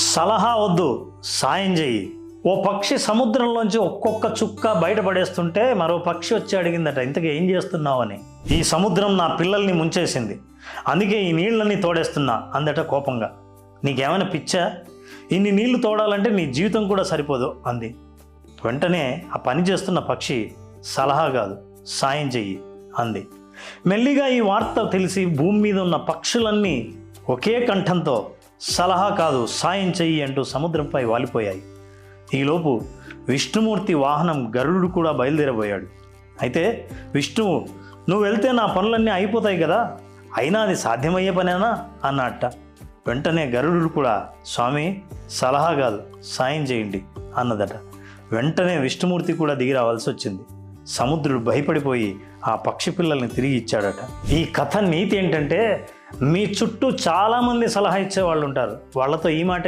సలహా వద్దు, సాయం చెయ్యి. ఓ పక్షి సముద్రంలోంచి ఒక్కొక్క చుక్క బయటపడేస్తుంటే మరో పక్షి వచ్చి అడిగిందట, ఇంతకీ ఏం చేస్తున్నావు అని. ఈ సముద్రం నా పిల్లల్ని ముంచేసింది, అందుకే ఈ నీళ్ళని తోడేస్తున్నా అందట కోపంగా. నీకేమైనా పిచ్చా? ఇన్ని నీళ్లు తోడాలంటే నీ జీవితం కూడా సరిపోదు అంది. వెంటనే ఆ పని చేస్తున్న పక్షి, సలహా కాదు, సాయం చెయ్యి అంది. మెల్లిగా ఈ వార్త తెలిసి భూమి మీద ఉన్న పక్షులన్నీ ఒకే కంఠంతో సలహా కాదు, సాయం చెయ్యి అంటూ సముద్రంపై వాలిపోయాయి. ఈలోపు విష్ణుమూర్తి వాహనం గరుడు కూడా బయలుదేరబోయాడు. అయితే విష్ణువు, నువ్వు వెళ్తే నా పనులన్నీ అయిపోతాయి కదా, అయినా అది సాధ్యమయ్యే పనేనా అన్నట్ట. వెంటనే గరుడు కూడా, స్వామి సలహా కాదు, సాయం చేయండి అన్నదట. వెంటనే విష్ణుమూర్తి కూడా దిగి రావాల్సి వచ్చింది. సముద్రుడు భయపడిపోయి ఆ పక్షి పిల్లల్ని తిరిగి ఇచ్చాడట. ఈ కథ నీతి ఏంటంటే, మీ చుట్టూ చాలామంది సలహా ఇచ్చే వాళ్ళు ఉంటారు, వాళ్ళతో ఈ మాట